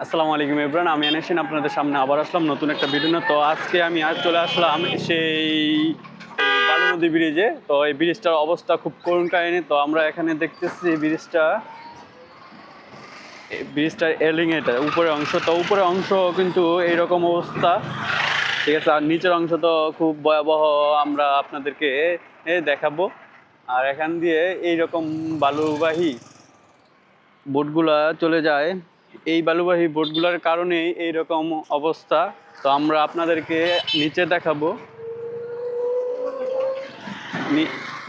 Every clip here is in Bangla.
আসসালামু আলাইকুম এভরিওয়ান, আমি আনিসিন আপনাদের সামনে আবার আসলাম নতুন একটা ভিডিও নিয়ে। তো আজকে আমি চলে আসলাম সেই বালু নদী ব্রিজে। তো এই ব্রিজটার অবস্থা খুব করুণ কাহিনী। তো আমরা এখানে দেখতেছি ব্রিজটার এলিং, এটা উপরের অংশ। তো উপরের অংশ কিন্তু এইরকম অবস্থা, ঠিক আছে। আর নিচের অংশ তো খুব ভয়াবহ, আমরা আপনাদেরকে দেখাবো। আর এখান দিয়ে এইরকম বালুবাহী বোটগুলা চলে যায়। এই বালুবাহী বোটগুলোর কারণেই এইরকম অবস্থা। তো আমরা আপনাদেরকে নিচে দেখাবো,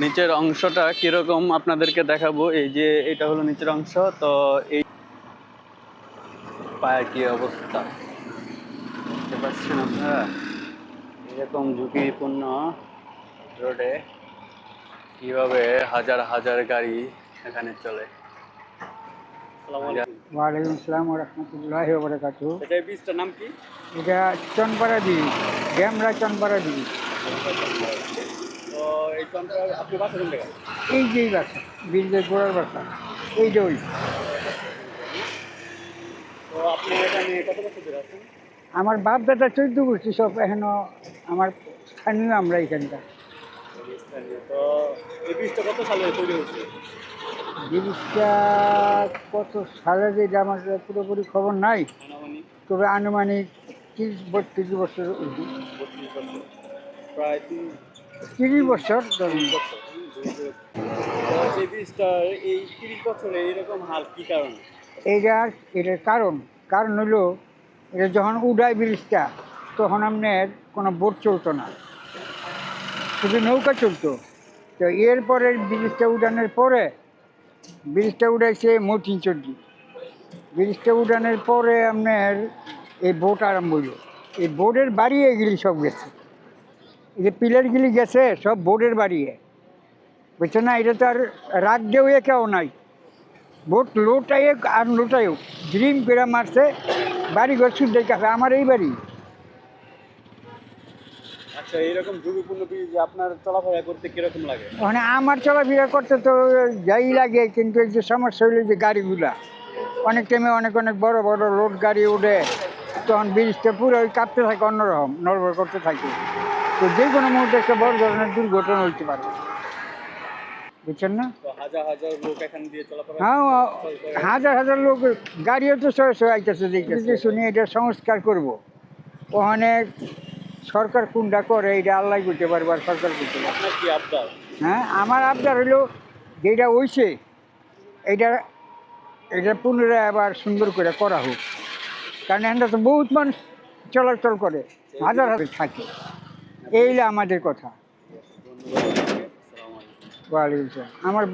নিচের অংশটা কিরকম আপনাদেরকে দেখাবো। এই যে এটা হলো নিচের অংশ। তো এই পায়ের কি অবস্থা দেখতে পাচ্ছেন আপনারা, এরকম ঝুঁকিপূর্ণ রোডে কিভাবে হাজার হাজার গাড়ি এখানে চলে। ওয়ালাইকুম আসসালাম রহমতুল্লাহি ওয়া বারাকাতুহু। এটা বীজটার নাম কি? এটা চনপাড়া ব্রিজ, ড্যামরা চনপাড়া ব্রিজ। তো এই চন্দ্র আপনি বাসা কোন জায়গায়? এই যেই বাসা, ব্রিজের গোড়ার বাসা, এই যে ওই। তো আপনি এখানে কত বছর ধরে আছেন? আমার বাপ দাদা 14 গোষ্ঠী সব এখনো আমার স্থানীয়, আমরা এখানকার। তো এই বীজটা কত সালে তৈরি হয়েছে? ব্রিজটা কত সালে যে আমার পুরোপুরি খবর নাই, আনুমানিক তবে আনুমানিক 30-32 বছর, 32 বছর, প্রায় 30 বছর ধরুন। 30 বছর। তো এই বীজটার এই 30 বছরে এরকম হাল কি কারণে? এটার কারণ হলো, এটা যখন উড়ায় ব্রিজটা তখন আপনার কোনো বোট চলতো না, শুধু নৌকা চলতো। তো এরপরে ব্রিজটা উড়ানোর পরে, ব্রিজটা উড়াইছে মতিন চর্জি। ব্রিজটা উড়ানোর পরে আপনার এই বোট আরম্ভ হইল। এই বোর্ডের বাড়ি এগুলি সব গেছে, এই যে পিলারগুলি গেছে সব বোর্ডের বাড়িয়ে, বুঝছে না? এটা তো আর রাগ দেও কেউ নাই, বোট লোটাই আর লোটাইও ড্রিম করে মারছে। বাড়ি ঘর শুদ্ধ কাছে আমার এই বাড়ি। আচ্ছা, এইরকম ঝুঁকিপূর্ণ বীজ আপনার চলাফেরা করতে কিরকম লাগে? মানে আমার চলাফেরা করতে তো যাই লাগে, কিন্তু এই যে সমস্যা হইলো যে গাড়িগুলা অনেক টাইমে অনেক অনেক বড় বড় লোড গাড়ি উঠে, তখন ব্রিজটা পুরো ওই কাঁপতে থাকে, অন্যরকম নড়বড় করতে থাকে। তো যে কোনো মুহূর্তে একটা বড় ধরনের দুর্ঘটনা হইতে পারে, বুঝছেন না? তো হাজার হাজার লোক এখান দিয়ে চলাফেরা হ্যাঁ, করে। হাজার হাজার লোক গাড়িও তো সহ আইতেছে, দেখতেছে। শুনি এটা সংস্কার করব, ওখানে সরকার কোনটা করে এটা আল্লাহ করতে পারবে, আর সরকার করতে পারবে। আপনার কি আবদার? হ্যাঁ, আমার আবদার হইলো যেটা হইছে এটা এটা পুনরায় আবার সুন্দর করে করা হোক। কারণ এখানটা তো বহুত মানুষ চলাচল করে, হাজার হাজার থাকে। এইটা আমাদের কথা। ধন্যবাদ আপনাকে। আসসালামু আলাইকুম। ওয়ালাইকুম আসসালাম। আমার